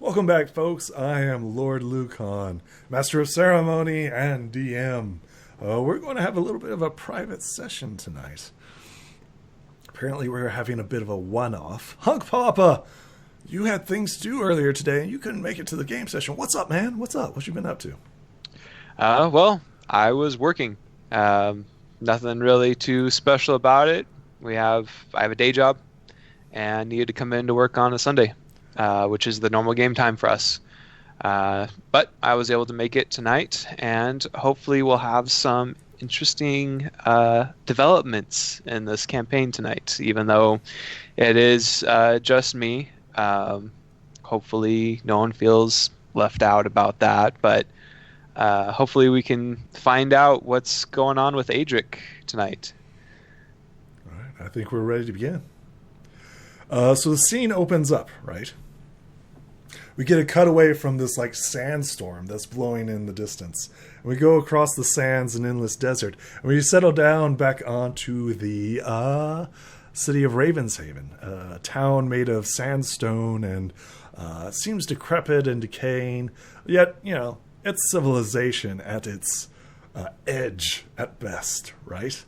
Welcome back, folks. I am Lord Lucan, Master of Ceremony and DM. We're going to have a little bit of a private session tonight. Apparently, we're having a bit of a one-off. Hunk Papa, you had things to do earlier today, and you couldn't make it to the game session. What's up, man? What's up? What you been up to? Well, I was working. Nothing really too special about it. I have a day job, and needed to come in to work on a Sunday, which is the normal game time for us. But I was able to make it tonight, and hopefully we'll have some interesting developments in this campaign tonight, even though it is just me. Hopefully no one feels left out about that, but hopefully we can find out what's going on with Adrik tonight. All right, I think we're ready to begin. So the scene opens up, right? We get a cutaway from this sandstorm that's blowing in the distance. And we go across the sands and endless desert. And we settle down back onto the city of Ravenshaven, a town made of sandstone and seems decrepit and decaying. Yet, it's civilization at its edge at best, right?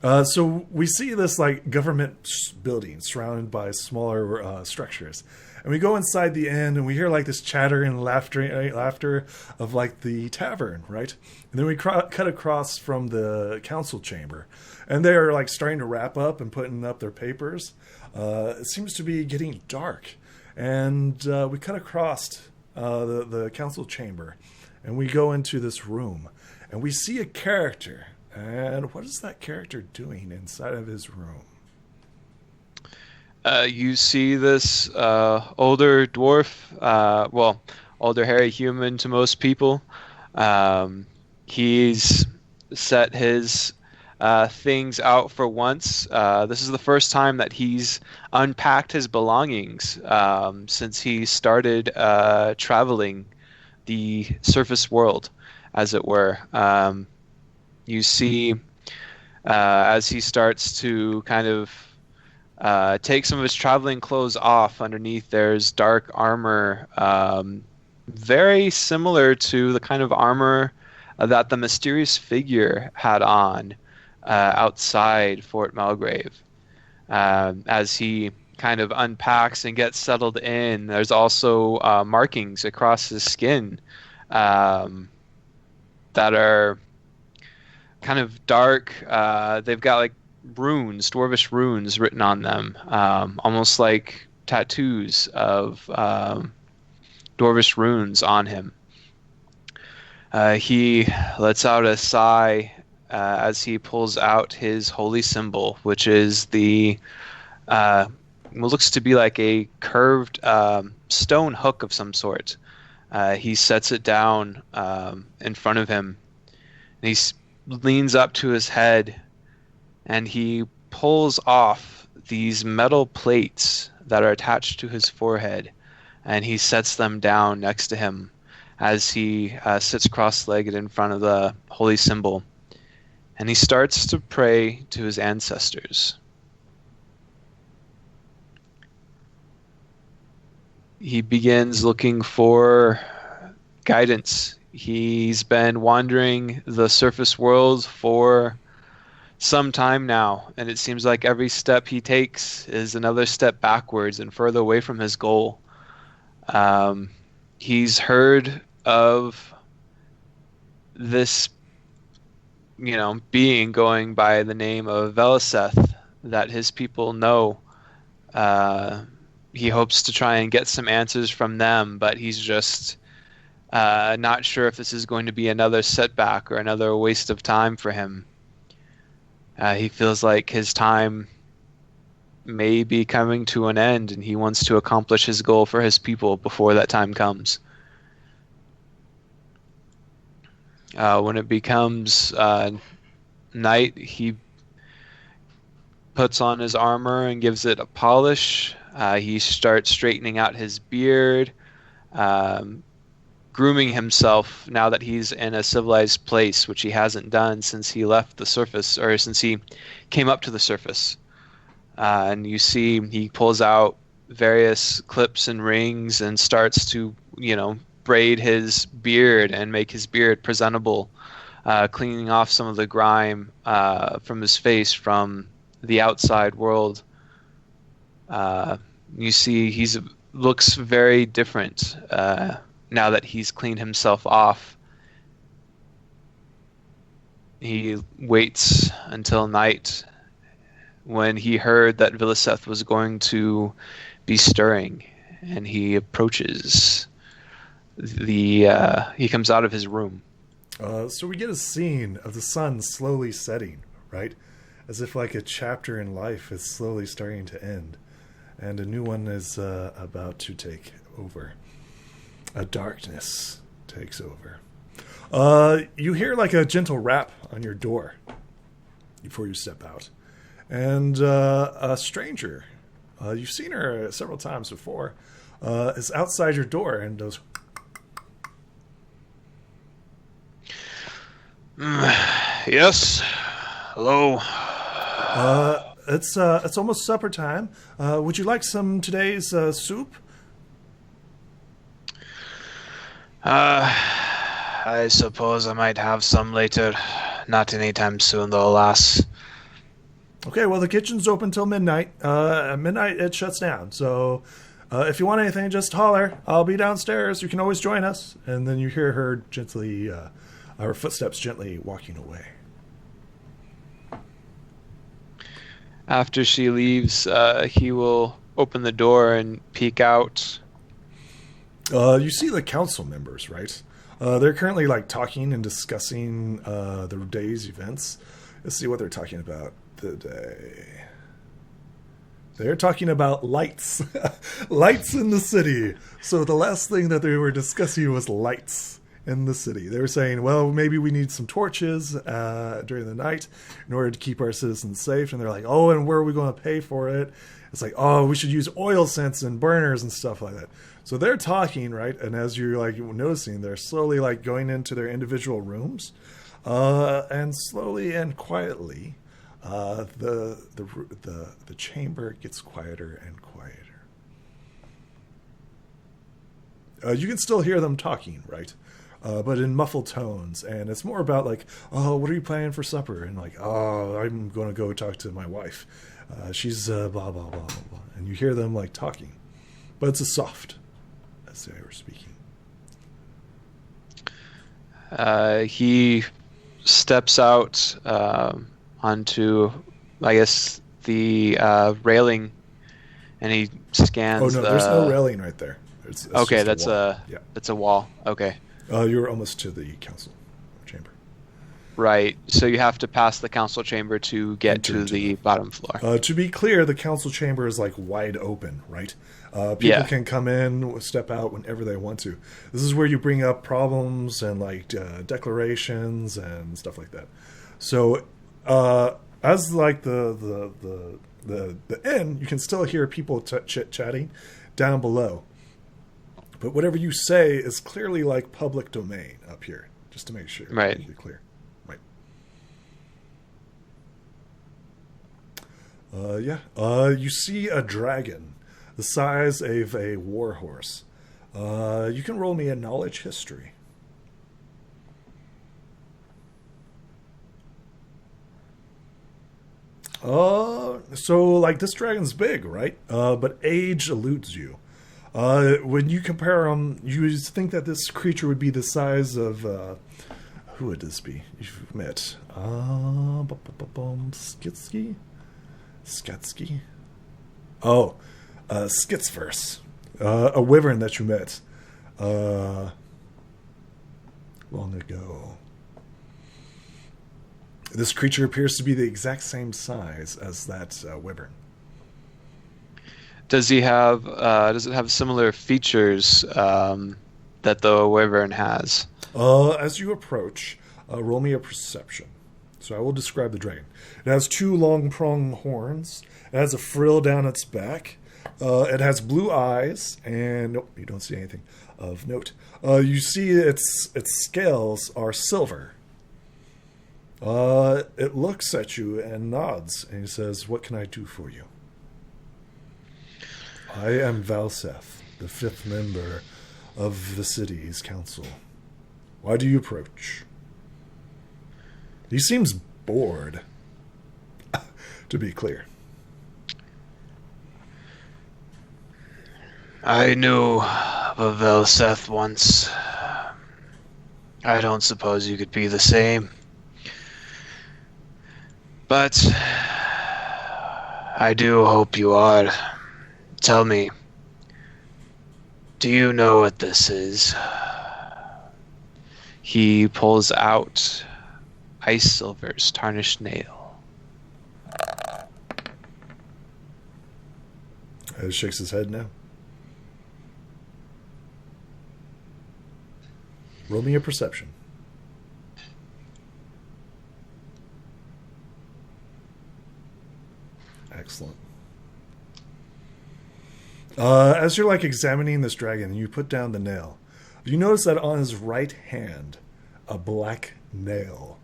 So we see this government building surrounded by smaller structures. And we go inside the inn and we hear this chatter and laughter of the tavern, right? And then we cut across from the council chamber. And they're starting to wrap up and putting up their papers. It seems to be getting dark. And we cut across the council chamber. And we go into this room. And we see a character. And what is that character doing inside of his room? You see this older dwarf, older hairy human to most people. He's set his things out for once. This is the first time that he's unpacked his belongings since he started traveling the surface world, as it were. You see, as he starts to kind of take some of his traveling clothes off, underneath there's dark armor, very similar to the kind of armor that the mysterious figure had on outside Fort Malgrave. As he kind of unpacks and gets settled in, there's also markings across his skin that are kind of dark. They've got runes, dwarvish runes written on them, almost like tattoos of dwarvish runes on him. He lets out a sigh as he pulls out his holy symbol, which is the what looks to be like a curved stone hook of some sort. He sets it down in front of him, and he leans up to his head, and he pulls off these metal plates that are attached to his forehead, and he sets them down next to him as he sits cross-legged in front of the holy symbol, and he starts to pray to his ancestors. He begins looking for guidance. He's been wandering the surface world for some time now, and it seems like every step he takes is another step backwards and further away from his goal. He's heard of this, being going by the name of Veliseth that his people know. He hopes to try and get some answers from them, but he's just not sure if this is going to be another setback or another waste of time for him. He feels like his time may be coming to an end, and he wants to accomplish his goal for his people before that time comes. When it becomes night, he puts on his armor and gives it a polish. He starts straightening out his beard, grooming himself now that he's in a civilized place, which he hasn't done since he left the surface, or since he came up to the surface. And you see he pulls out various clips and rings and starts to, braid his beard and make his beard presentable, cleaning off some of the grime from his face from the outside world. You see he's looks very different now that he's cleaned himself off. He waits until night when he heard that Villiseth was going to be stirring, and he approaches he comes out of his room. So we get a scene of the sun slowly setting, right? As if like a chapter in life is slowly starting to end, and a new one is about to take over. A darkness takes over. You hear like a gentle rap on your door before you step out. And a stranger, you've seen her several times before, is outside your door and goes... Yes. Hello. It's almost supper time. Would you like some today's soup? I suppose I might have some later. Not anytime soon, though, alas. Okay, well, the kitchen's open till midnight. At midnight, it shuts down. So if you want anything, just holler. I'll be downstairs. You can always join us. And then you hear her gently, her footsteps gently walking away. After she leaves, he will open the door and peek out. You see the council members, right? They're currently like talking and discussing the day's events. Let's see what they're talking about today. They're talking about lights. Lights in the city. So the last thing that they were discussing was lights in the city. They were saying, well, maybe we need some torches during the night in order to keep our citizens safe. And they're like, oh, and where are we going to pay for it? It's like, oh, we should use oil scents and burners and stuff like that. So they're talking, right? And as you're like noticing, they're slowly like going into their individual rooms, and slowly and quietly, the chamber gets quieter and quieter. You can still hear them talking, right? But in muffled tones, and it's more about like, oh, what are you planning for supper? And like, oh, I'm going to go talk to my wife. She's blah blah blah blah blah. And you hear them like talking, but it's a soft as they were speaking. He steps out onto, I guess, the railing, and he scans. Oh no, there's no railing right there. It's okay, that's a wall. Okay. You're almost to the council chamber. Right. So you have to pass the council chamber to get to the bottom floor. To be clear, the council chamber is like wide open, right? People can come in, step out whenever they want to. This is where you bring up problems and like declarations and stuff like that. So as like the inn, you can still hear people chit-chatting down below. But whatever you say is clearly like public domain up here, just to make sure. Right. Make it clear. Right. You see a dragon the size of a warhorse. You can roll me a knowledge history. So like this dragon's big, right? But age eludes you. When you compare them, you think that this creature would be the size of, who would this be? You've met, Skitsky? Skatsky? Oh, Skitsverse. A wyvern that you met, long ago. This creature appears to be the exact same size as that wyvern. Does it have similar features that the wyvern has? As you approach, roll me a perception. So I will describe the dragon. It has 2 long prong horns. It has a frill down its back. It has blue eyes, and nope, you don't see anything of note. You see its scales are silver. It looks at you and nods, and he says, "What can I do for you?" I am Valseth, the fifth member of the city's council. Why do you approach? He seems bored, to be clear. I knew of Valseth once. I don't suppose you could be the same. But I do hope you are. Tell me, do you know what this is? He pulls out Ice Silver's tarnished nail. He shakes his head now. Roll me a perception. Excellent. As you're examining this dragon, you put down the nail. You notice that on his right hand, a black nail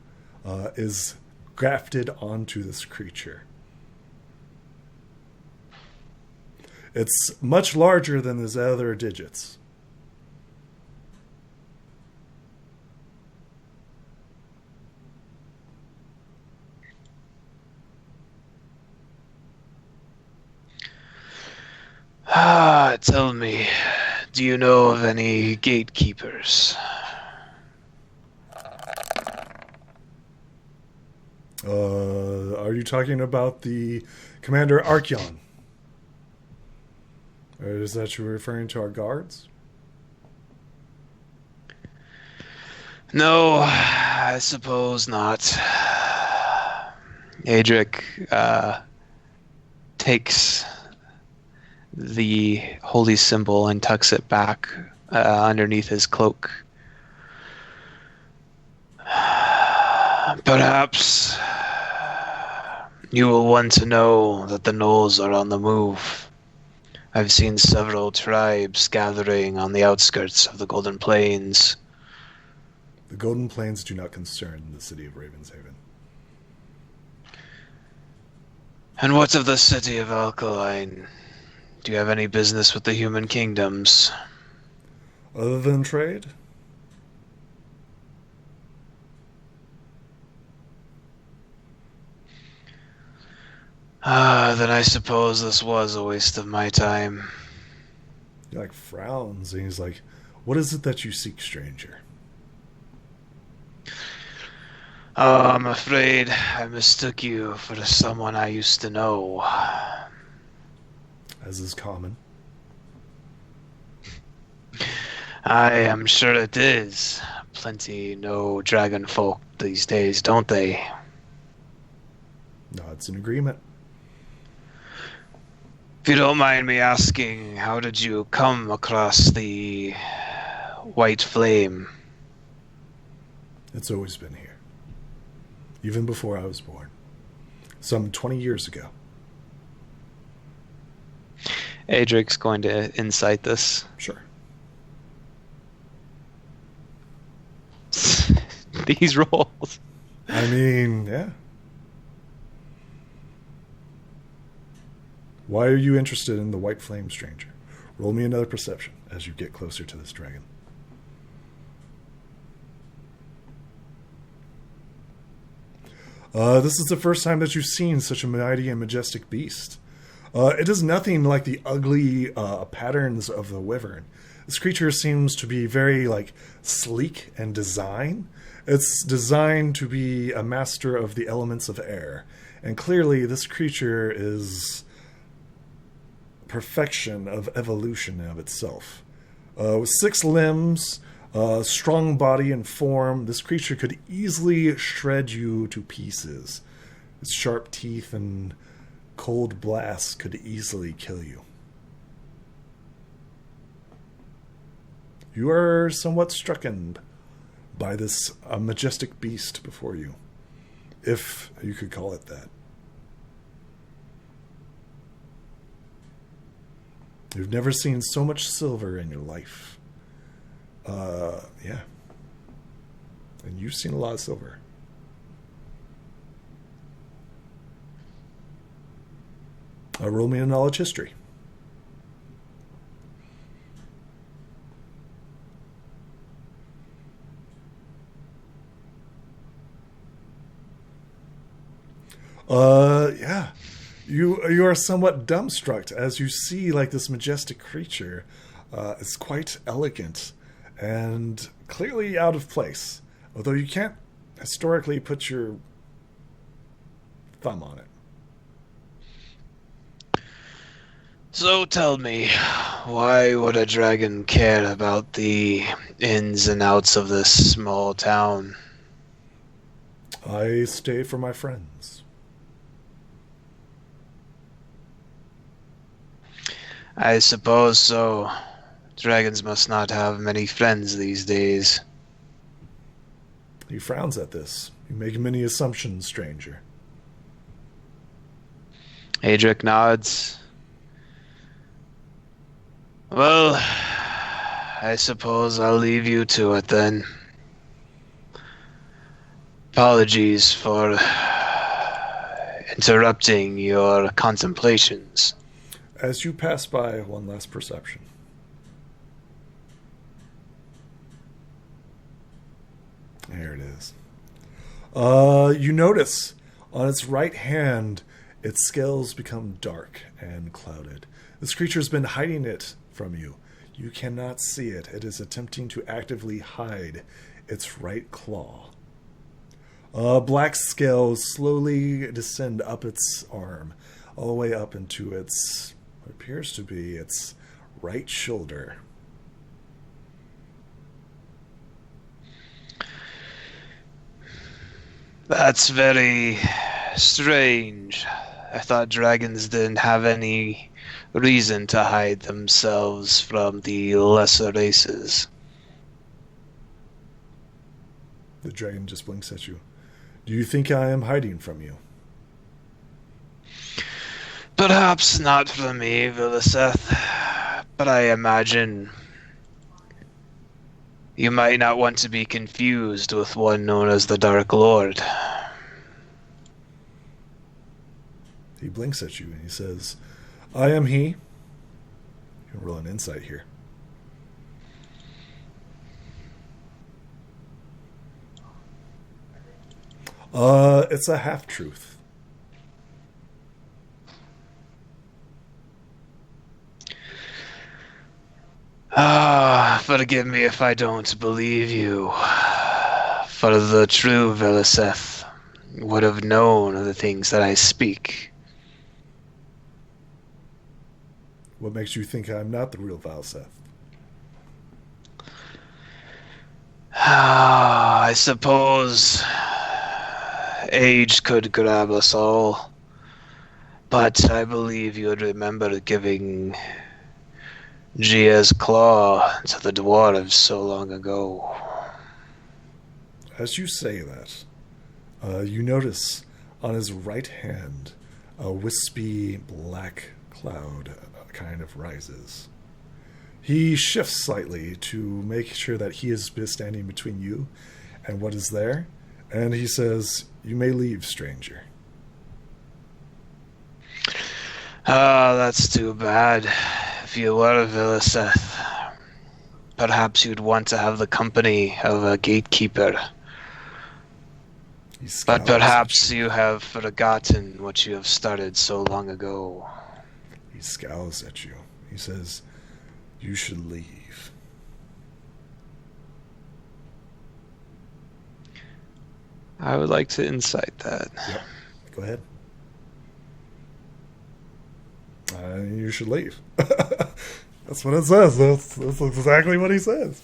is grafted onto this creature. It's much larger than his other digits. Tell me, do you know of any gatekeepers? Are you talking about the Commander Archeon? Or is that you referring to our guards? No, I suppose not. Adrik takes the holy symbol and tucks it back underneath his cloak. Perhaps you will want to know that the gnolls are on the move. I've seen several tribes gathering on the outskirts of the Golden Plains. The Golden Plains do not concern the city of Ravenshaven. And what of the city of Alkaline? Do you have any business with the human kingdoms? Other than trade? Then I suppose this was a waste of my time. He frowns and he's like, "What is it that you seek, stranger?" Oh, I'm afraid I mistook you for someone I used to know. As is common. I am sure it is. Plenty know dragon folk these days, don't they? No, it's an agreement. If you don't mind me asking, how did you come across the white flame? It's always been here. Even before I was born. Some 20 years ago. Adrik's going to incite this. Sure. These rolls. I mean, yeah. Why are you interested in the white flame, stranger? Roll me another perception as you get closer to this dragon. This is the first time that you've seen such a mighty and majestic beast. It is nothing like the ugly patterns of the wyvern. This creature seems to be very sleek and design. It's designed to be a master of the elements of air. And clearly this creature is perfection of evolution of itself. With 6 limbs, strong body and form, this creature could easily shred you to pieces. Its sharp teeth and cold blasts could easily kill you. You are somewhat strucken by this majestic beast before you, if you could call it that. You've never seen so much silver in your life. Yeah. And you've seen a lot of silver. Roll me a knowledge history. Yeah. You are somewhat dumbstruck as you see like this majestic creature. It's quite elegant and clearly out of place, although you can't historically put your thumb on it. So tell me, why would a dragon care about the ins and outs of this small town? I stay for my friends. I suppose so. Dragons must not have many friends these days. He frowns at this. You make many assumptions, stranger. Adrik nods. Well, I suppose I'll leave you to it then. Apologies for interrupting your contemplations. As you pass by, one last perception. There it is. You notice on its right hand, its scales become dark and clouded. This creature has been hiding it from you. You cannot see it. It is attempting to actively hide its right claw. Black scales slowly descend up its arm, all the way up into its, what appears to be its right shoulder. That's very strange. I thought dragons didn't have any reason to hide themselves from the lesser races. The dragon just blinks at you. Do you think I am hiding from you? Perhaps not from me, Villiseth, but I imagine you might not want to be confused with one known as the Dark Lord. He blinks at you and he says, I am he. You can roll an insight here. It's a half-truth. Forgive me if I don't believe you. For the true Villiseth would have known of the things that I speak. What makes you think I'm not the real Valseth? I suppose age could grab us all, but I believe you would remember giving Gia's claw to the dwarves so long ago. As you say that, you notice on his right hand a wispy black cloud kind of rises. He shifts slightly to make sure that he is standing between you and what is there, and he says, "You may leave, stranger." That's too bad. If you were a Villiseth, perhaps you'd want to have the company of a gatekeeper. But perhaps you have forgotten what you have started so long ago. He scowls at you. He says, "You should leave." I would like to insight that. Yep. Go ahead. You should leave. That's what it says. That's exactly what he says.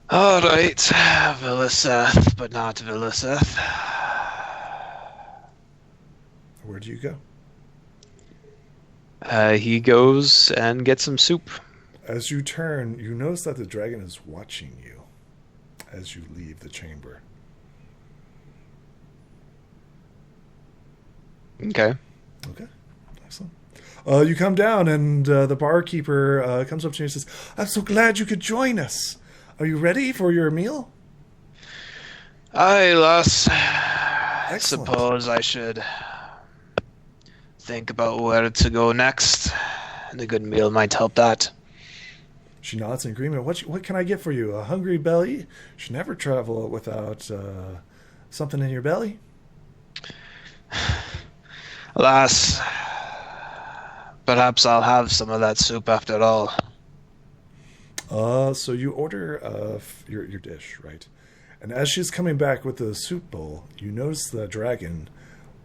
All right, Villiseth, but not Villiseth. Where do you go? He goes and gets some soup. As you turn, you notice that the dragon is watching you as you leave the chamber. Okay. Okay. Excellent. You come down, and the barkeeper comes up to you and says, "I'm so glad you could join us. Are you ready for your meal?" Aye, lass. Excellent. I suppose I should think about where to go next, and a good meal might help that. She nods in agreement. What can I get for you? A hungry belly should never travel without Something in your belly? Alas, perhaps I'll have some of that soup after all. So you order your dish, right? And as she's coming back with the soup bowl, you notice the dragon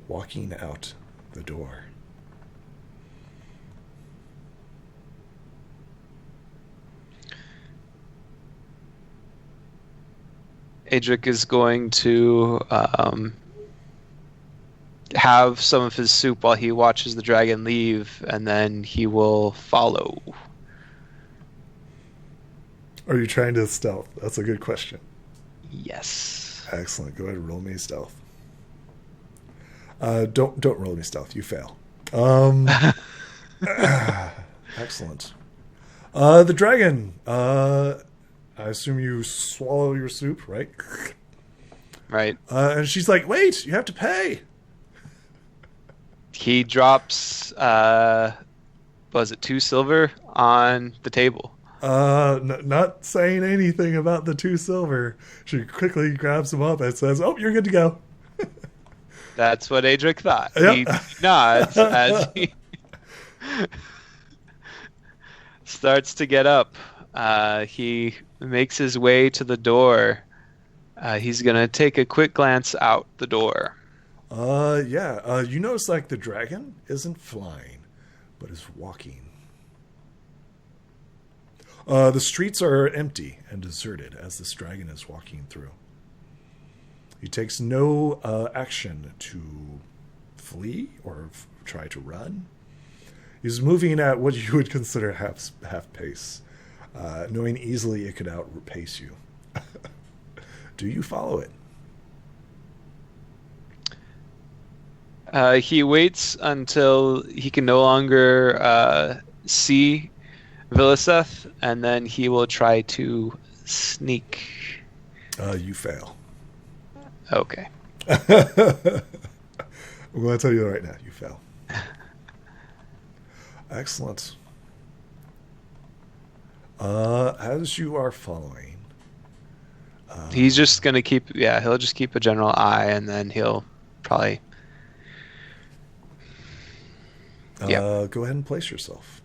walking out the door. Adrik is going to have some of his soup while he watches the dragon leave, and then he will follow. Are you trying to stealth? That's a good question. Yes. Excellent. Go ahead and roll me stealth. Don't roll me stealth. You fail. Excellent. The dragon. I assume you swallow your soup, right? Right. And she's like, "Wait, you have to pay." He drops, was it 2 silver on the table? Not saying anything about the 2 silver. She quickly grabs them up and says, "Oh, you're good to go." That's what Adrik thought. Yep. He nods as he starts to get up. He makes his way to the door. He's going to take a quick glance out the door. Yeah. You notice like the dragon isn't flying, but is walking. The streets are empty and deserted as this dragon is walking through. He takes no action to flee or try to run. He's moving at what you would consider half pace, knowing easily it could outpace you. Do you follow it? He waits until he can no longer see Villiseth, and then he will try to sneak. You fail. Okay. I'm going to tell you right now, you fail. Excellent. As you are following, He's just gonna he'll just keep a general eye, and then he'll probably. go ahead and place yourself.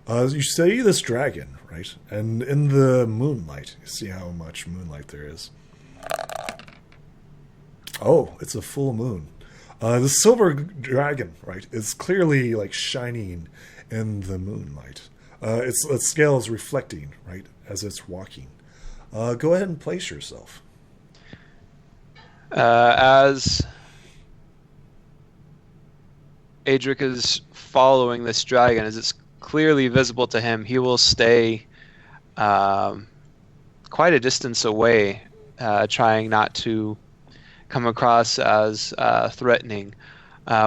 You see this dragon, right? And in the moonlight, you see how much moonlight there is. Oh, it's a full moon. The silver dragon, right, is clearly like shining in the moonlight. Its scale is reflecting, right, as it's walking. Go ahead and place yourself. As Adrik is following this dragon, as it's clearly visible to him, he will stay quite a distance away, trying not to come across as threatening.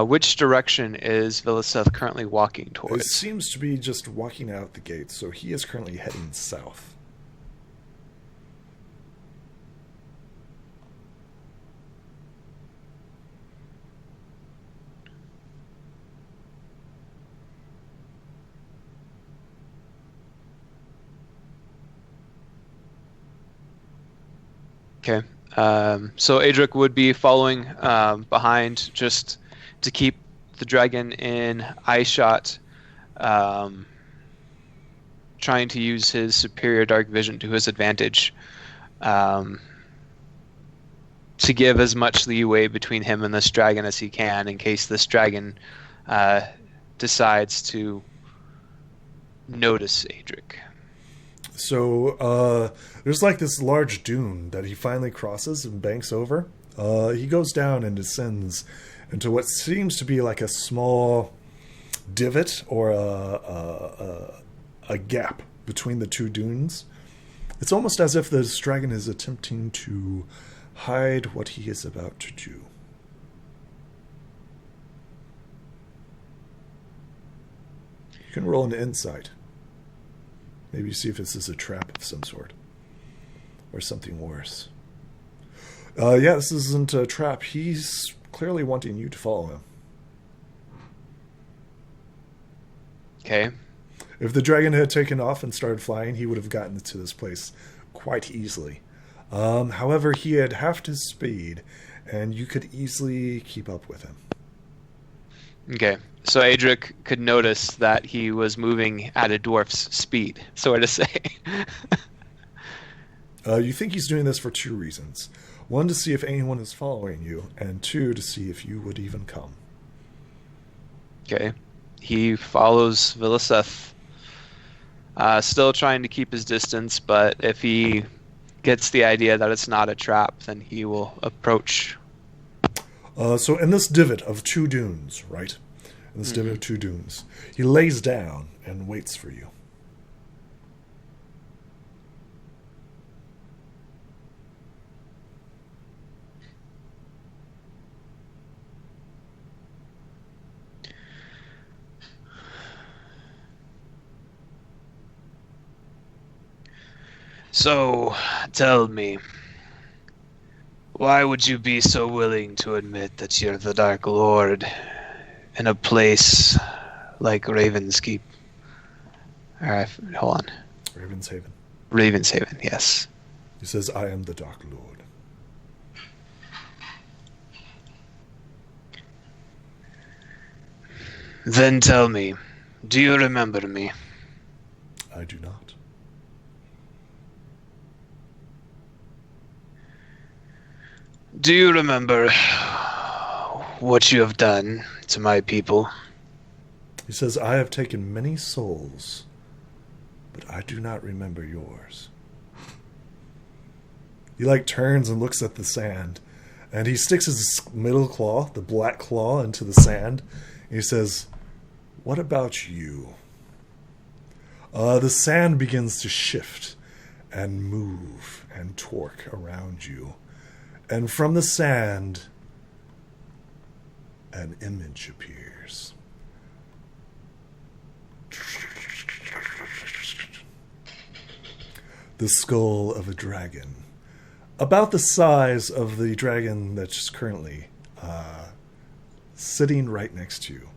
Which direction is Villiseth currently walking It towards? seems to be just walking out the gate, so he is currently heading south. Okay. So Adrik would be following behind just to keep the dragon in eye shot, trying to use his superior dark vision to his advantage, to give as much leeway between him and this dragon as he can in case this dragon decides to notice Adrik. So there's like this large dune that he finally crosses and banks over. He goes down and descends into what seems to be like a small divot or a gap between the two dunes. It's almost as if this dragon is attempting to hide what he is about to do. You can roll an insight. Maybe see if this is a trap of some sort. Or something worse. Yeah, this isn't a trap. He's clearly wanting you to follow him. Okay. If the dragon had taken off and started flying, he would have gotten to this place quite easily. However, he had half his speed, and you could easily keep up with him. Okay, so Adrik could notice that he was moving at a dwarf's speed, so to say. You think he's doing this for two reasons. One, to see if anyone is following you, and two, to see if you would even come. Okay, he follows Viliseth, still trying to keep his distance, but if he gets the idea that it's not a trap, then he will approach. So in this divot of two dunes, right? In this divot of two dunes, he lays down and waits for you. So, tell me, why would you be so willing to admit that you're the Dark Lord in a place like Ravenskeep? Alright, hold on. Ravenshaven. Ravenshaven, yes. He says, I am the Dark Lord. Then tell me, do you remember me? I do not. Do you remember what you have done to my people? He says, I have taken many souls, but I do not remember yours. He turns and looks at the sand, and he sticks his middle claw, the black claw, into the sand. And he says, what about you? The sand begins to shift and move and torque around you. And from the sand, an image appears. The skull of a dragon. About the size of the dragon that's currently sitting right next to you.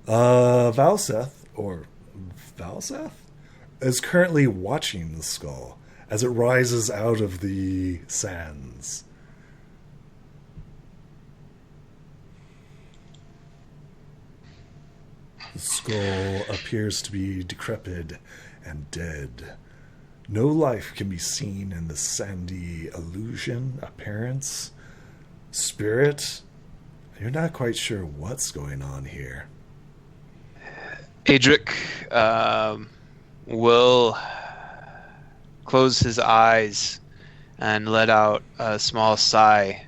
Valseth is currently watching the skull as it rises out of the sands. The skull appears to be decrepit and dead. No life can be seen in the sandy illusion, appearance, spirit. You're not quite sure what's going on here. Adrik will close his eyes and let out a small sigh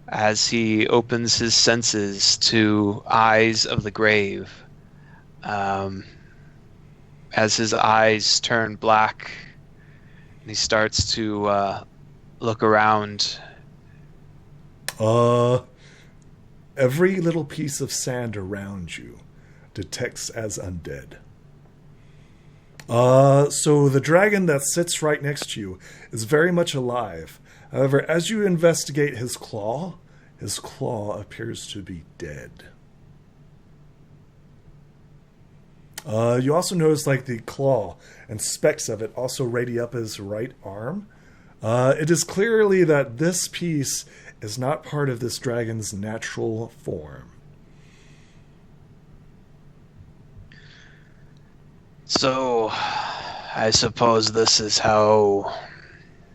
as he opens his senses to eyes of the grave. As his eyes turn black and he starts to look around. Every little piece of sand around you detects as undead. So the dragon that sits right next to you is very much alive. However, as you investigate his claw appears to be dead. You also notice the claw and specks of it also radiate up his right arm. It is clearly that this piece is not part of this dragon's natural form. So, I suppose this is how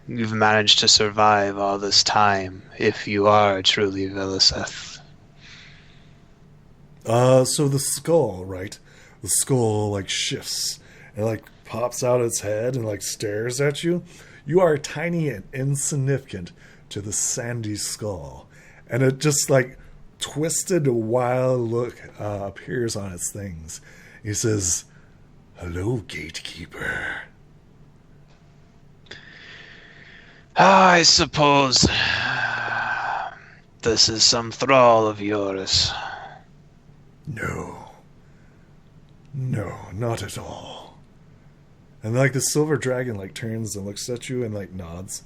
you've managed to survive all this time, if you are truly Viliseth. So the skull, right? The skull shifts and pops out its head and stares at you. You are tiny and insignificant to the sandy skull, and it just twisted wild look appears on its things. He says, "Hello, gatekeeper." I suppose this is some thrall of yours. No, not at all. And the silver dragon turns and looks at you and nods.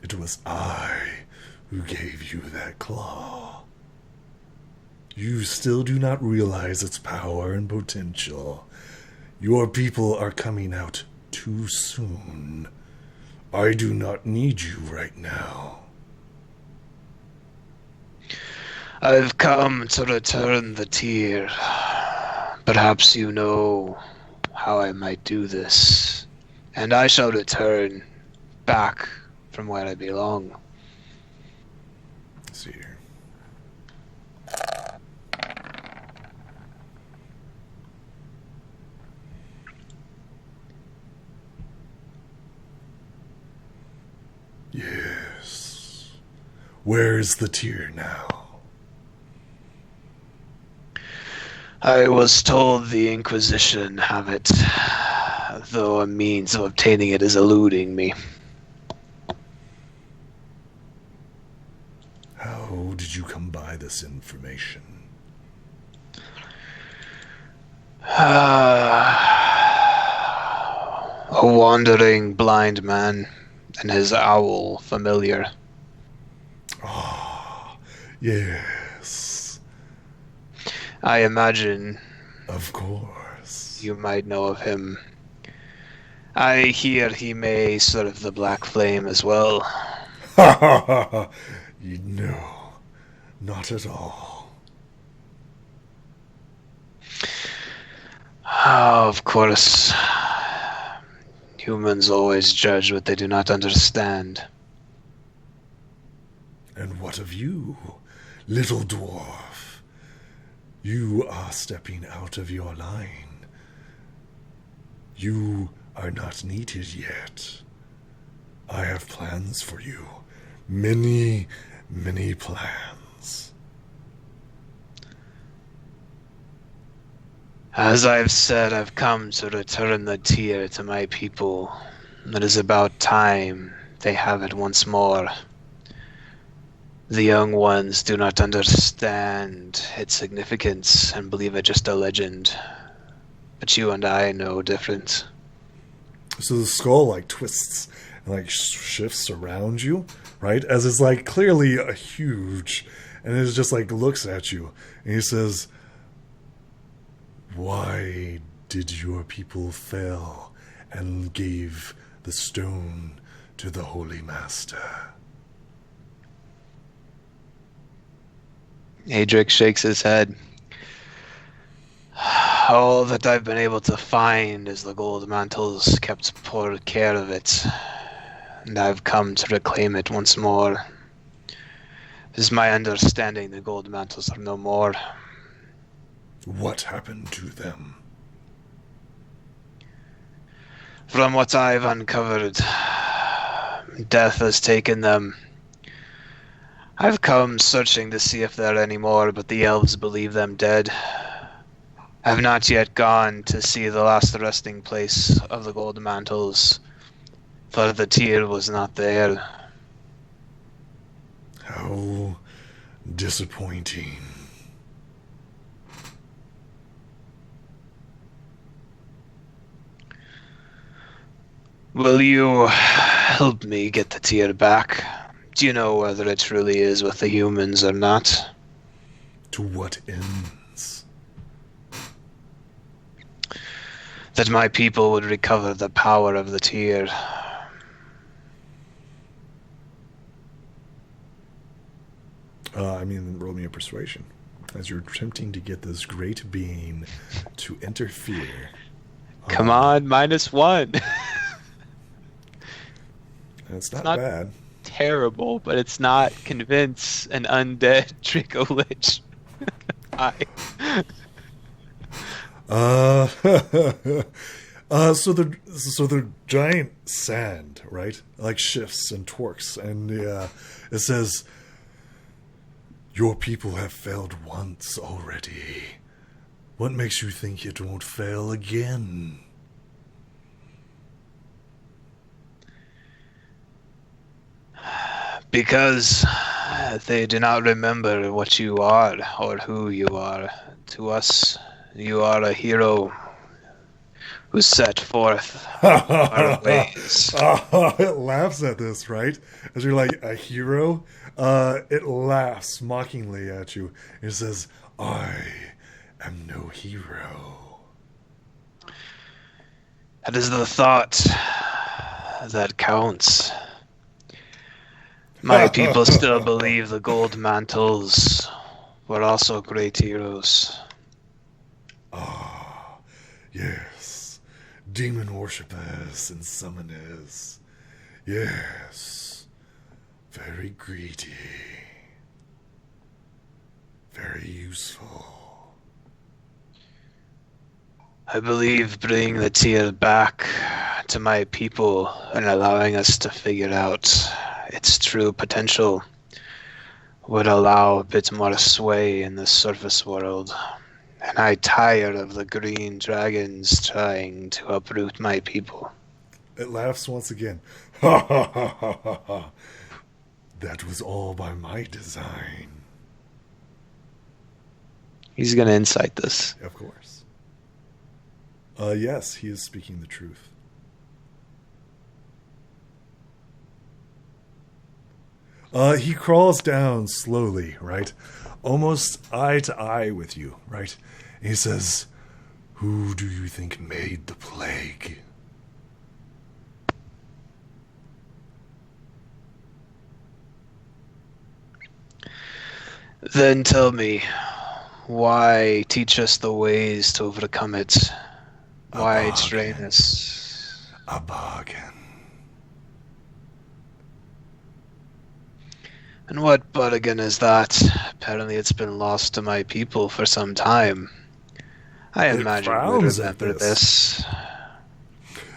It was I who gave you that claw. You still do not realize its power and potential. Your people are coming out too soon. I do not need you right now. I've come to return the tear. Perhaps you know how I might do this, and I shall return back from where I belong. Let's see here. Yes. Where is the tear now? I was told the Inquisition have it, though a means of obtaining it is eluding me. How did you come by this information? A wandering blind man and his owl familiar. Ah, yes. I imagine Of course. you might know of him. I hear he may serve the Black Flame as well. Ha ha ha ha. No, not at all. Of course. Humans always judge what they do not understand. And what of you, little dwarf? You are stepping out of your line. You are not needed yet. I have plans for you. Many, many plans. As I've said, I've come to return the tear to my people. It is about time they have it once more. The young ones do not understand its significance and believe it just a legend. But you and I know different. So the skull like twists and like shifts around you, right? As it's like clearly a huge, and it just like looks at you, and he says, "Why did your people fail and gave the stone to the Holy Master?" Adrik shakes his head. All that I've been able to find is the gold mantles kept poor care of it, and I've come to reclaim it once more. It is my understanding the gold mantles are no more. What happened to them? From what I've uncovered, death has taken them. I've come searching to see if there are any more, but the elves believe them dead. I've not yet gone to see the last resting place of the gold mantles, for the tear was not there. How disappointing. Will you help me get the tear back? Do you know whether it truly is with the humans or not? To what ends? That my people would recover the power of the tear. Roll me a persuasion. As you're attempting to get this great being to interfere. Come on, -1. It's not not- bad. Terrible, but it's not convince an undead Trico Lich. I. So the giant sand, right, like shifts and twerks, and it says, "Your people have failed once already. What makes you think it won't fail again?" Because they do not remember what you are or who you are. To us, you are a hero who set forth our ways. It laughs at this, right? As you're like a hero, it laughs mockingly at you. It says, I am no hero. It is the thought that counts. My people still believe the gold mantles were also great heroes. Ah, yes. Demon worshippers and summoners. Yes. Very greedy. Very useful. I believe bringing the tear back to my people and allowing us to figure out its true potential would allow a bit more sway in the surface world. And I tire of the green dragons trying to uproot my people. It laughs once again. Ha ha ha ha ha ha. That was all by my design. He's going to incite this. Of course. Yes, he is speaking the truth. He crawls down slowly, right? Almost eye to eye with you, right? And he says, "Who do you think made the plague?" Then tell me, why teach us the ways to overcome it? Why train us? A bargain. And what bargain is that? Apparently it's been lost to my people for some time. I It imagine we frowns at remember this.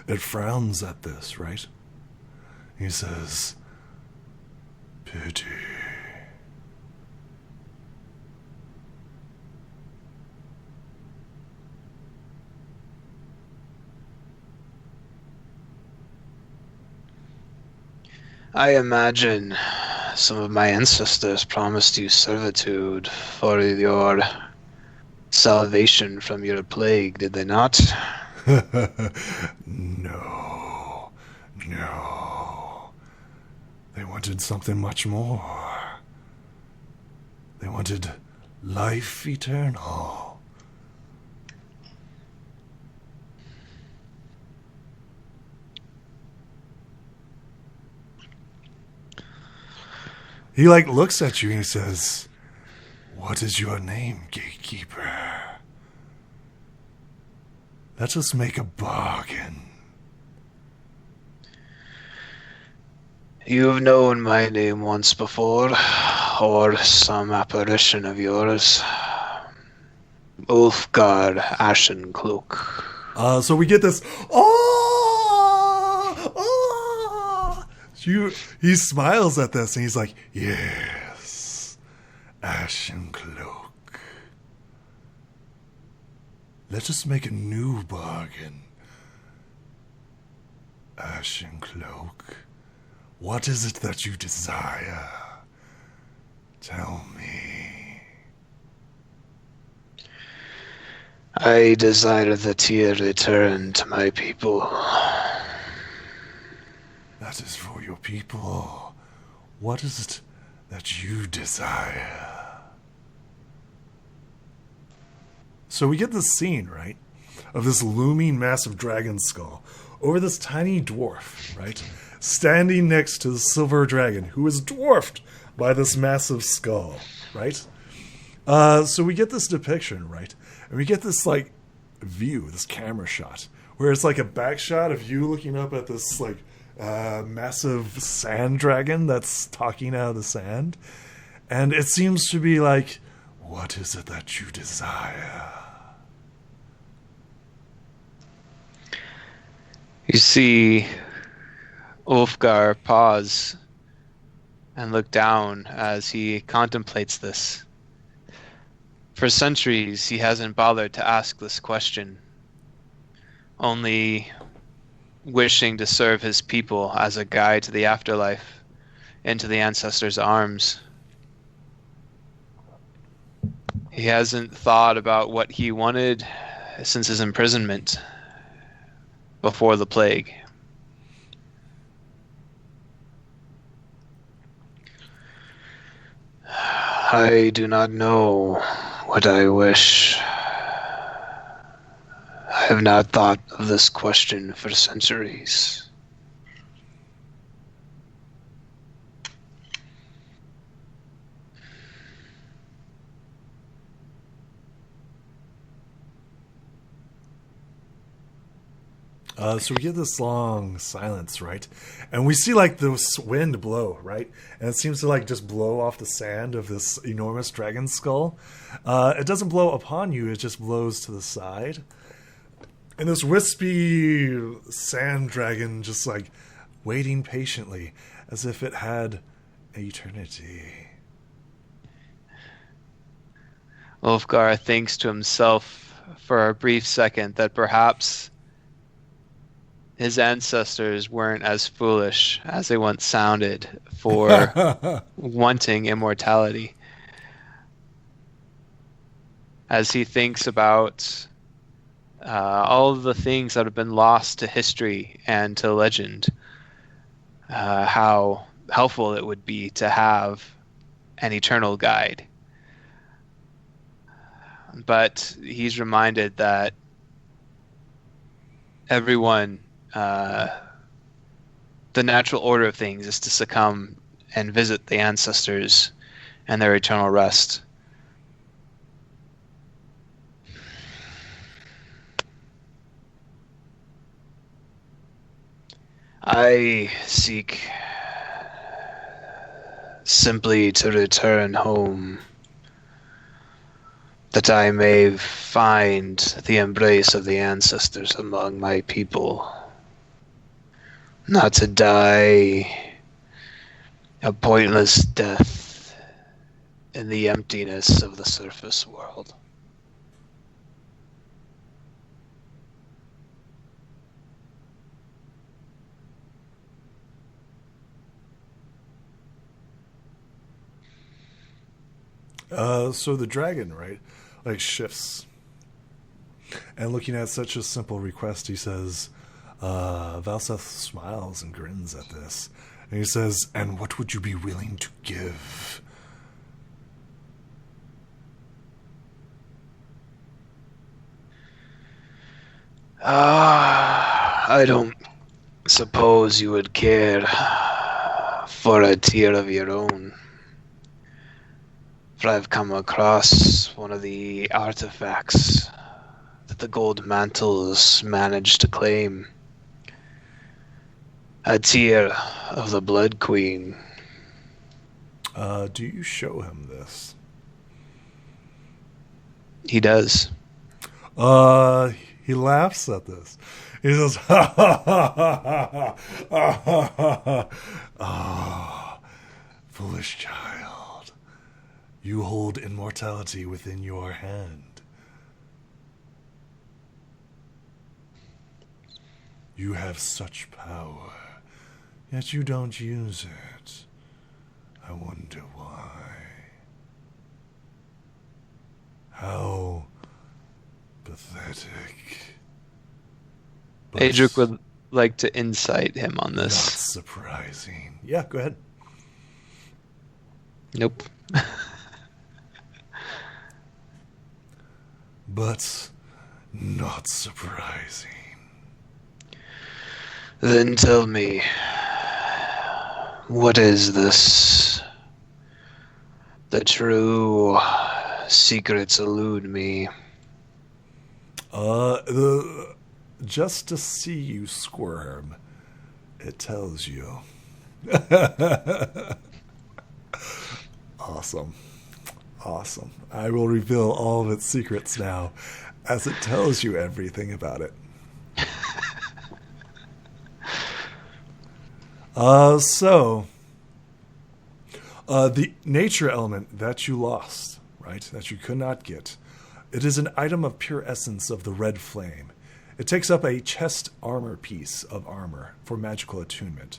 It frowns at this, right? He says, "Pity." I imagine some of my ancestors promised you servitude for your salvation from your plague, did they not? No. No. They wanted something much more. They wanted life eternal. He looks at you and he says, "What is your name, gatekeeper? Let us make a bargain." You've known my name once before, or some apparition of yours. Ulfgar Ashencloak. So we get this, "Oh! Oh!" He smiles at this and he's like, "Yes, Ashen Cloak. Let us make a new bargain. Ashen Cloak, what is it that you desire? Tell me." I desire the tear return to my people. That is for your people. What is it that you desire? So we get this scene, right, of this looming massive dragon skull over this tiny dwarf, right, standing next to the silver dragon, who is dwarfed by this massive skull, right? So we get this depiction, right, and we get this view, this camera shot, where it's like a back shot of you looking up at this massive sand dragon that's talking out of the sand, and it seems to be like, what is it that you desire? You see Ulfgar pause and look down as he contemplates this. For centuries, he hasn't bothered to ask this question, only wishing to serve his people as a guide to the afterlife, into the ancestors' arms. He hasn't thought about what he wanted since his imprisonment before the plague. I do not know what I wish. I have not thought of this question for centuries. So we get this long silence, right? And we see like the wind blow, right? And it seems to like just blow off the sand of this enormous dragon skull. It doesn't blow upon you, it just blows to the side. And this wispy sand dragon just like waiting patiently as if it had eternity. Ulfgar thinks to himself for a brief second that perhaps his ancestors weren't as foolish as they once sounded for wanting immortality. As he thinks about all of the things that have been lost to history and to legend, how helpful it would be to have an eternal guide. But he's reminded that everyone, the natural order of things is to succumb and visit the ancestors and their eternal rest. I seek simply to return home, that I may find the embrace of the ancestors among my people, not to die a pointless death in the emptiness of the surface world. So the dragon, right, like shifts. And looking at such a simple request, he says, Valseth smiles and grins at this. And he says, and what would you be willing to give? I don't suppose you would care for a tear of your own. For I've come across one of the artifacts that the gold mantles managed to claim. A tear of the Blood Queen. Do you show him this? He does. He laughs at this. He says, ha ha ha ha ha ha. Ah, foolish child. You hold immortality within your hand. You have such power, yet you don't use it. I wonder why. How pathetic. But Adrik would like to insight him on not this. surprising. Yeah, go ahead. Nope. But not surprising. Then tell me, what is this? The true secrets elude me. Just to see you squirm, it tells you. Awesome. Awesome. I will reveal all of its secrets now, as it tells you everything about it. The nature element that you lost, right, that you could not get, it is an item of pure essence of the red flame. It takes up a chest armor piece of armor for magical attunement.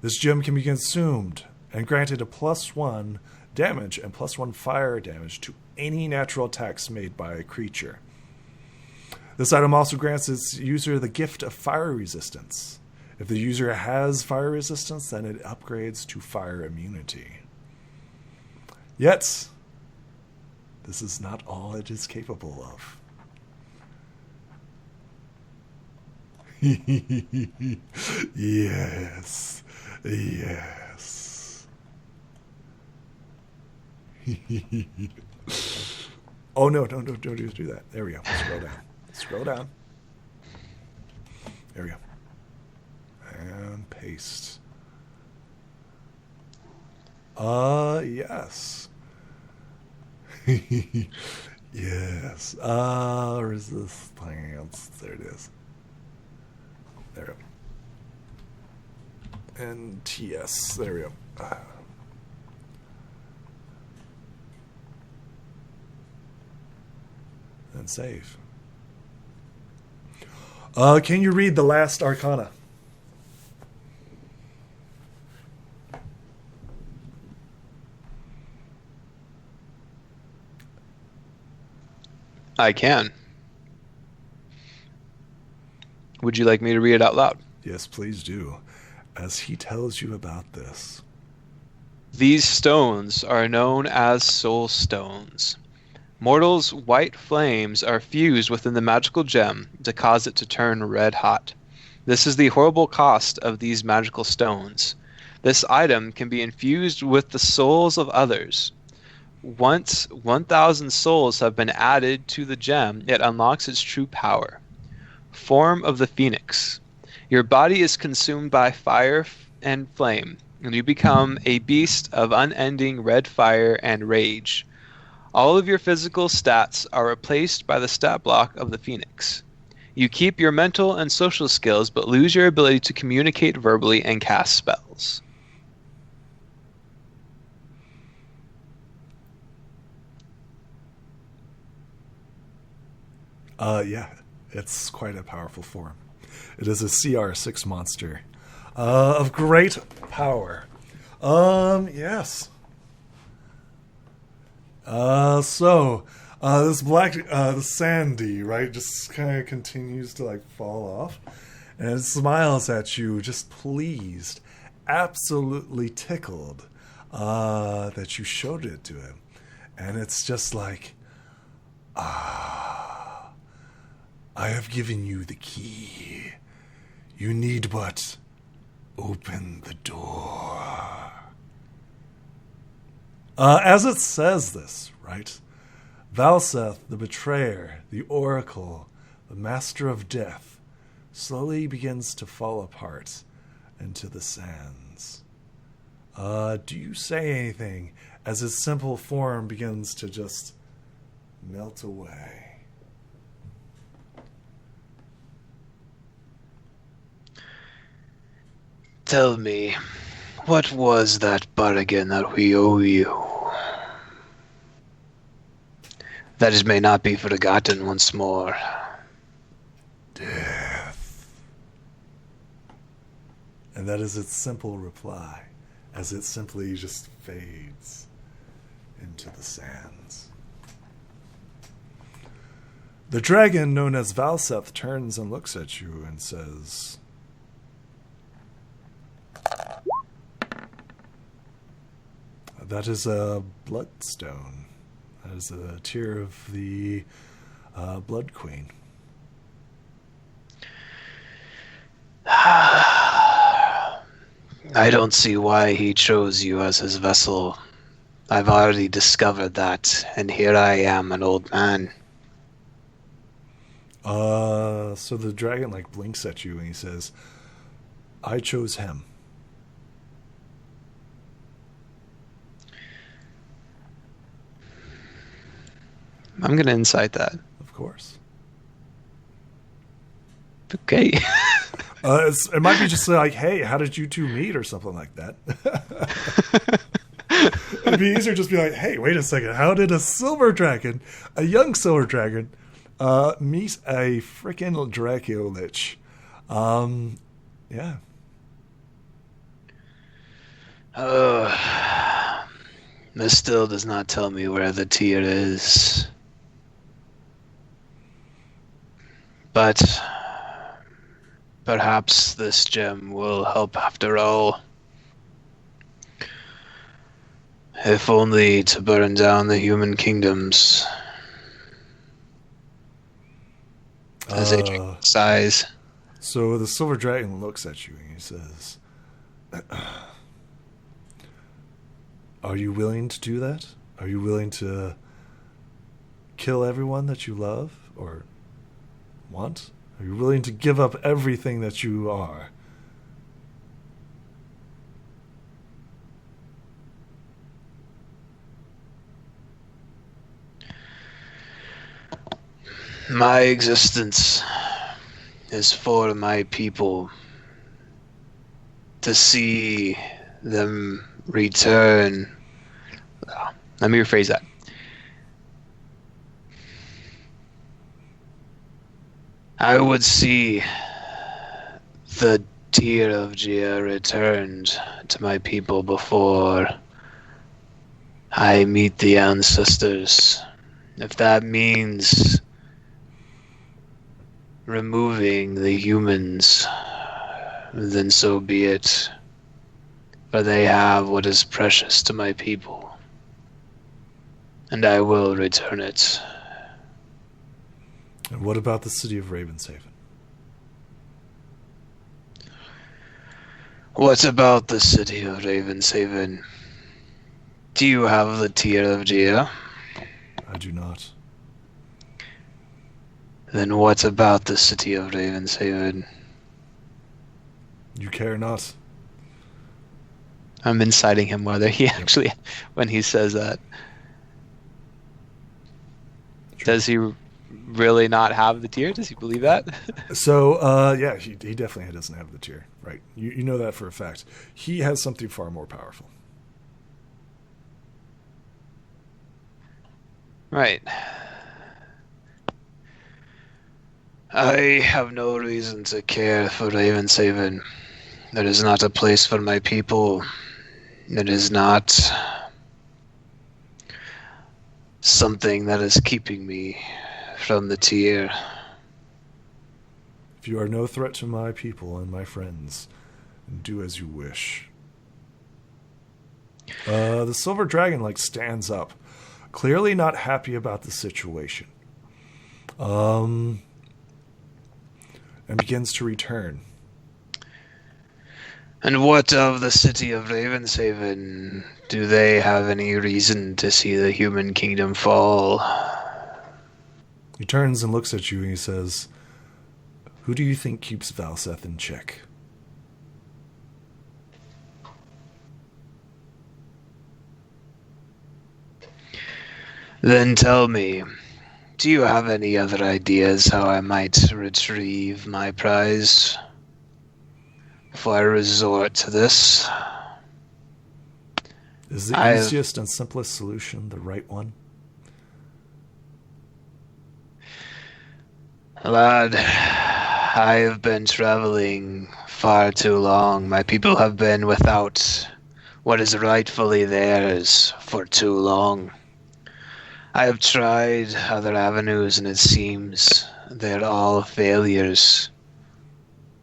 This gem can be consumed and granted a +1 damage and +1 fire damage to any natural attacks made by a creature. This item also grants its user the gift of fire resistance. If the user has fire resistance, then it upgrades to fire immunity. Yet, This is not all it is capable of. Yes. Yes. Oh, no, don't do that. There we go. Scroll down. Scroll down. There we go. And paste. Yes. Yes. Resist plants. There it is. There we go. And TS. There we go. And save. Can you read the last arcana? I can. Would you like me to read it out loud? Yes, please do. As he tells you about this. These stones are known as soul stones. Mortals' white flames are fused within the magical gem to cause it to turn red hot. This is the horrible cost of these magical stones. This item can be infused with the souls of others. Once 1,000 souls have been added to the gem, it unlocks its true power. Form of the Phoenix. Your body is consumed by fire and flame, and you become a beast of unending red fire and rage. All of your physical stats are replaced by the stat block of the Phoenix. You keep your mental and social skills, but lose your ability to communicate verbally and cast spells. Yeah, it's quite a powerful form. It is a CR6 monster of great power. Yes. This black, the Sandy, right, just kind of continues to like fall off, and it smiles at you, just pleased, absolutely tickled that you showed it to him, and it's just like, I have given you the key. You need but open the door. As it says this, right? Valseth, the betrayer, the oracle, the master of death, slowly begins to fall apart into the sands. Do you say anything as his simple form begins to just melt away? Tell me, what was that bargain that we owe you? That it may not be forgotten once more. Death. And that is its simple reply, as it simply just fades into the sands. The dragon known as Valseth turns and looks at you and says, that is a bloodstone. That is a tear of the Blood Queen. I don't see why he chose you as his vessel. I've already discovered that, and here I am, an old man. So the dragon like blinks at you and he says, I chose him. I'm going to incite that. Of course. Okay. It might be just like, hey, how did you two meet or something like that. It'd be easier to just be like, hey, wait a second. How did a silver dragon, a young silver dragon, meet a freaking Draco Lich? Yeah. This still does not tell me where the tear is. But perhaps this gem will help after all. if only to burn down the human kingdoms. As Adrik sighs. So the silver dragon looks at you and he says, are you willing to do that? Are you willing to kill everyone that you love or want? Are you willing to give up everything that you are? My existence is for my people, to see them return. Let me rephrase that. I would see the tear of Gia returned to my people before I meet the ancestors. If that means removing the humans, then so be it. For they have what is precious to my people, and I will return it. And what about the city of Ravenshaven? What about the city of Ravenshaven? Do you have the tear of Gia? I do not. Then what about the city of Ravenshaven? You care not. I'm inciting him whether he actually, when he says that. True. Does he really not have the tear? Does he believe that? So, yeah, he definitely doesn't have the tear, right? You know that for a fact. He has something far more powerful. Right. I have no reason to care for Ravenshaven. It is not a place for my people. It is not something that is keeping me from the tear. If you are no threat to my people and my friends, do as you wish. The silver dragon, stands up, clearly not happy about the situation. And begins to return. And what of the city of Ravenshaven? Do they have any reason to see the human kingdom fall? He turns and looks at you and he says, who do you think keeps Valseth in check? Then tell me, do you have any other ideas how I might retrieve my prize? Before I resort to this. Is the easiest and simplest solution the right one? Lad, I have been traveling far too long. My people have been without what is rightfully theirs for too long. I have tried other avenues and it seems they're all failures.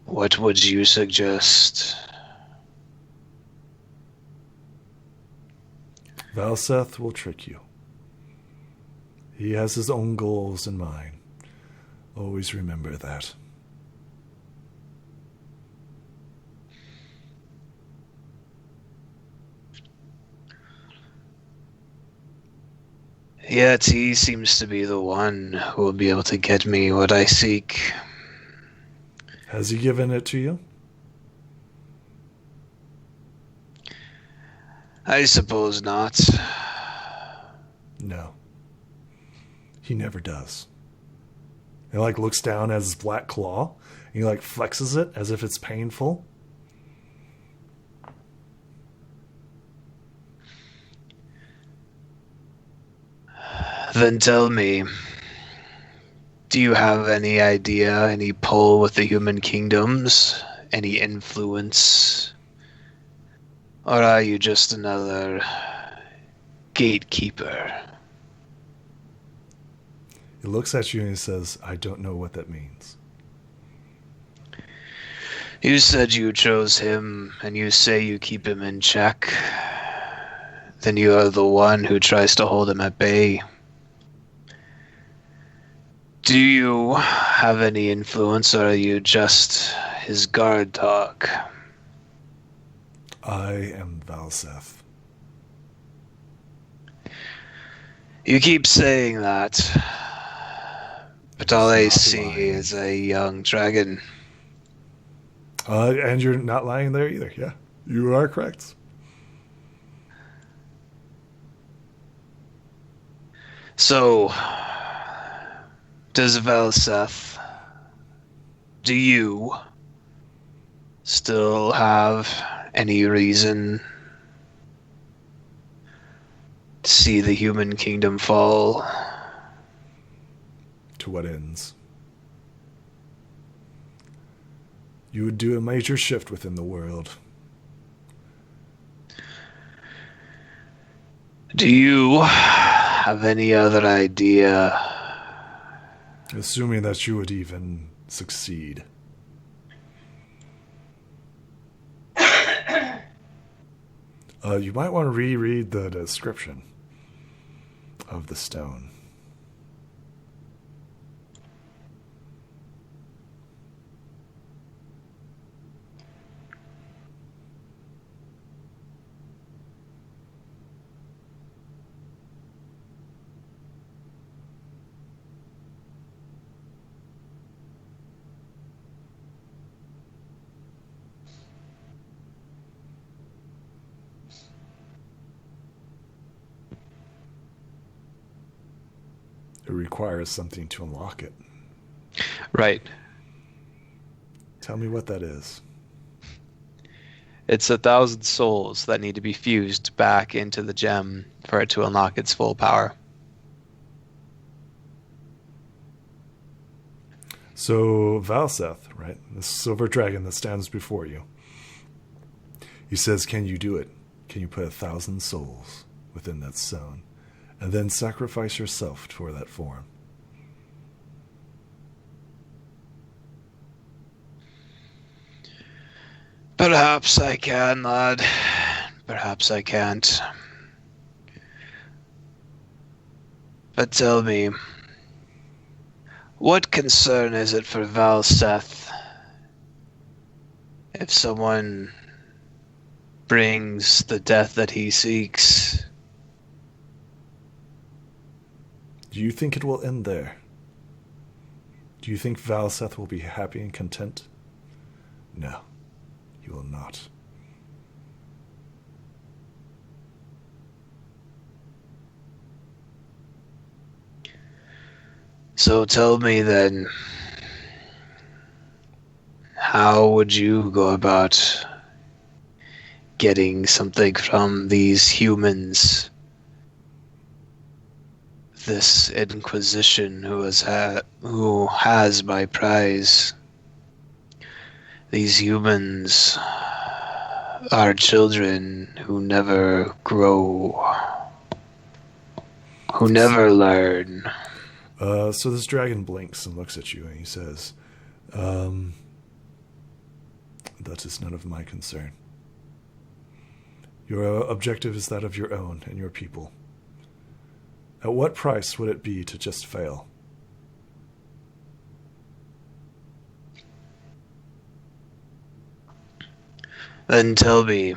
What would you suggest? Valseth will trick you. He has his own goals in mind. Always remember that. Yet he seems to be the one who will be able to get me what I seek. Has he given it to you? I suppose not. No. He never does. He looks down at his black claw. And he flexes it as if it's painful. Then tell me, do you have any idea, any pull with the human kingdoms? Any influence? Or are you just another gatekeeper? He looks at you and he says, I don't know what that means. You said you chose him, and you say you keep him in check. then you are the one who tries to hold him at bay. Do you have any influence, or are you just his guard dog? I am Valseth. You keep saying that, but all I see lying. is a young dragon. And you're not lying there either. Yeah, you are correct. So, does Valseth, do you still have any reason to see the human kingdom fall? To what ends? You would do a major shift within the world. Do you have any other idea? Assuming that you would even succeed. You might want to reread the description of the stone. It requires something to unlock it. Right. Tell me what that is. It's 1,000 souls that need to be fused back into the gem for it to unlock its full power. So Valseth, right, the silver dragon that stands before you, he says, can you do it? Can you put 1,000 souls within that stone and then sacrifice yourself for that form? Perhaps I can, lad. Perhaps I can't. But tell me, what concern is it for Valseth if someone brings the death that he seeks? Do you think it will end there? Do you think Valseth will be happy and content? No, he will not. So tell me then, how would you go about getting something from these humans? This Inquisition who has my prize. These humans are children who never grow, who never learn. So this dragon blinks and looks at you and he says, that is none of my concern. Your objective is that of your own and your people. At what price would it be to just fail? Then tell me,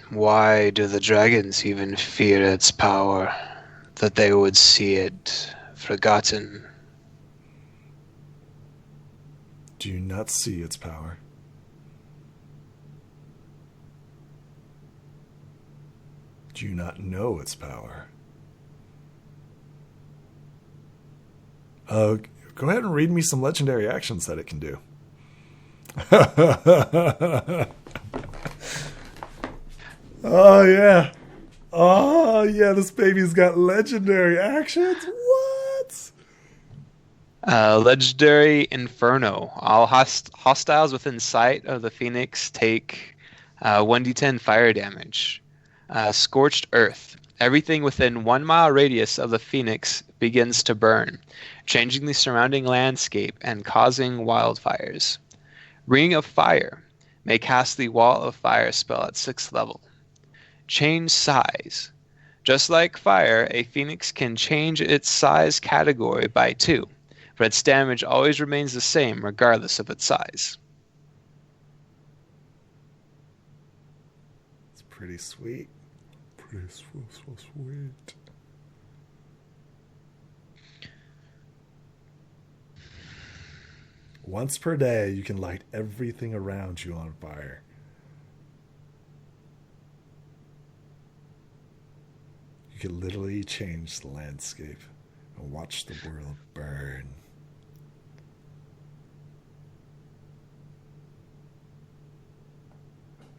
why do the dragons even fear its power, that they would see it forgotten? Do you not see its power? Do you not know its power? Go ahead and read me some legendary actions that it can do. Oh, yeah. Oh, yeah, this baby's got legendary actions. What? Legendary Inferno. All hostiles within sight of the Phoenix take 1d10 fire damage. Scorched Earth. Everything within 1 mile radius of the Phoenix begins to burn, changing the surrounding landscape and causing wildfires. Ring of Fire. May cast the Wall of Fire spell at 6th level. Change size. Just like fire, a phoenix can change its size category by 2, but its damage always remains the same regardless of its size. It's pretty sweet. Pretty sweet. Once per day, you can light everything around you on fire. You can literally change the landscape and watch the world burn.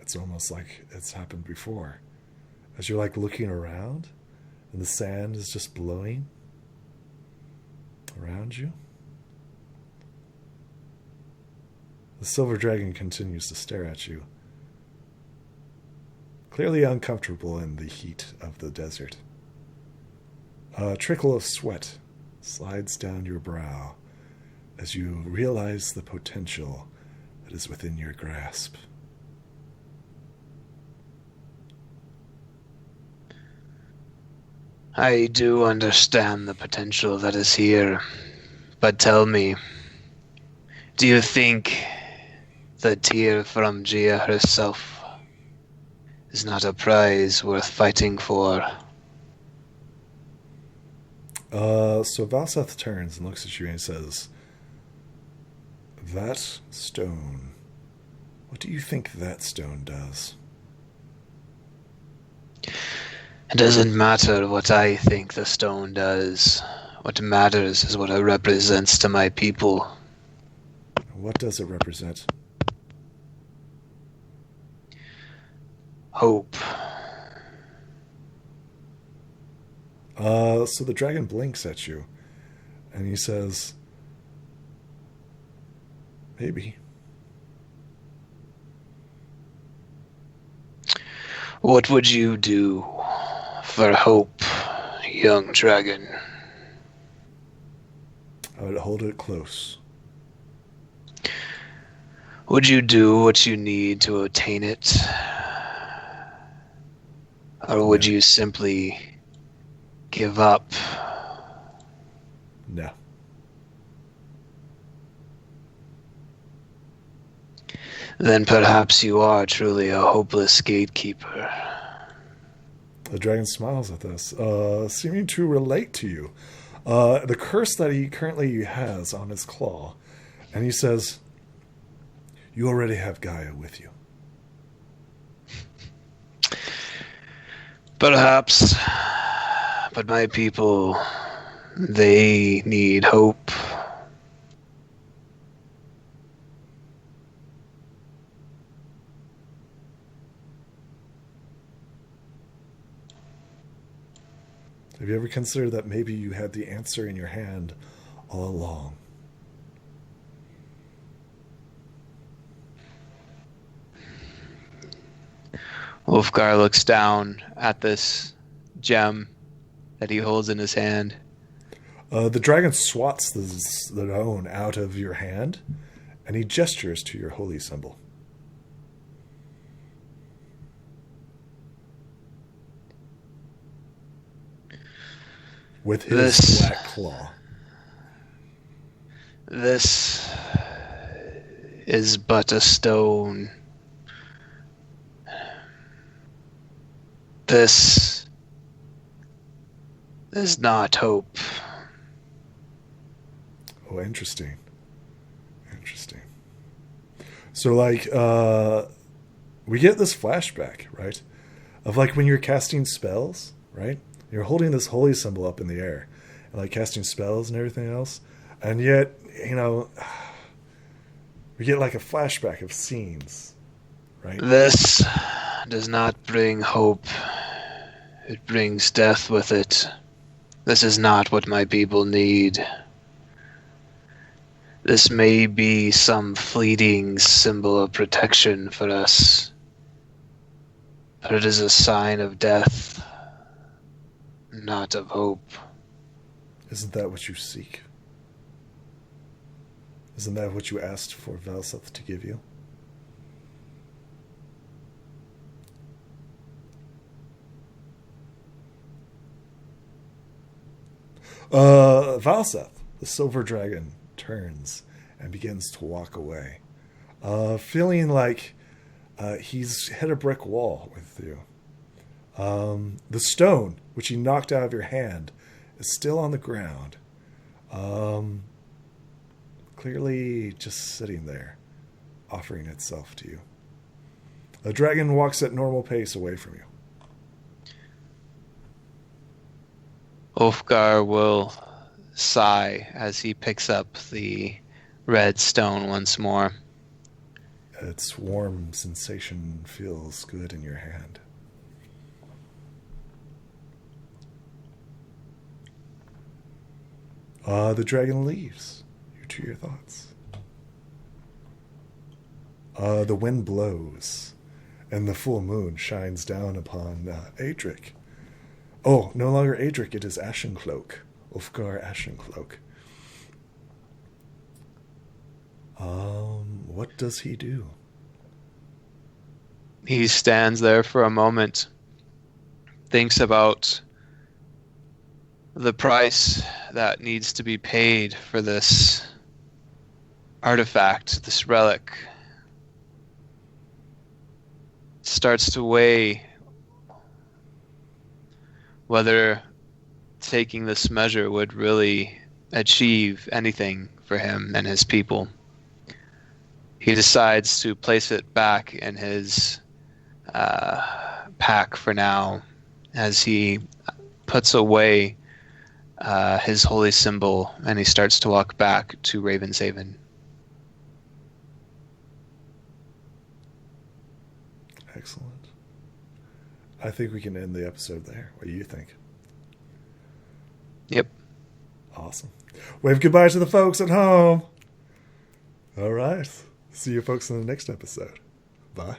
It's almost like it's happened before. As you're like looking around and the sand is just blowing around you. The silver dragon continues to stare at you, clearly uncomfortable in the heat of the desert. A trickle of sweat slides down your brow as you realize the potential that is within your grasp. I do understand the potential that is here, but tell me, do you think the tear from Gia herself is not a prize worth fighting for? So Valseth turns and looks at you and says, "That stone, what do you think that stone does?" It doesn't matter what I think the stone does. What matters is what it represents to my people. What does it represent? Hope. So the dragon blinks at you, and he says, "Maybe." What would you do for hope, young dragon? I would hold it close. Would you do what you need to attain it? Or would you simply give up? No. Then perhaps you are truly a hopeless gatekeeper. The dragon smiles at this, seeming to relate to you. The curse that he currently has on his claw. And he says, "You already have Gaia with you." Perhaps. But my people, they need hope. Have you ever considered that maybe you had the answer in your hand all along? Wolfgar looks down at this gem that he holds in his hand. The dragon swats the stone out of your hand, and he gestures to your holy symbol. With his black claw. This is but a stone. This is not hope. Oh, interesting. Interesting. So, like, we get this flashback, right? Of, like, when you're casting spells, right? You're holding this holy symbol up in the air. And, like, casting spells and everything else. And yet, you know, we get, like, a flashback of scenes, right? This does not bring hope. It brings death with it. This is not what my people need. This may be some fleeting symbol of protection for us, but it is a sign of death, not of hope. Isn't that what you seek? Isn't that what you asked for Valseth to give you? Valseth, the silver dragon, turns and begins to walk away, feeling like he's hit a brick wall with you. The stone, which he knocked out of your hand, is still on the ground. Clearly just sitting there, offering itself to you. The dragon walks at normal pace away from you. Ulfgar will sigh as he picks up the red stone once more. Its warm sensation feels good in your hand. The dragon leaves. You to your thoughts. The wind blows, and the full moon shines down upon Adrik. Oh, no longer Adrik, it is Ashencloak. Ulfgar Ashencloak. What does he do? He stands there for a moment, thinks about the price that needs to be paid for this artifact, this relic. Starts to weigh whether taking this measure would really achieve anything for him and his people. He decides to place it back in his pack for now, as he puts away his holy symbol, and he starts to walk back to Ravenshaven. Excellent. I think we can end the episode there. What do you think? Yep. Awesome. Wave goodbye to the folks at home. All right. See you folks in the next episode. Bye.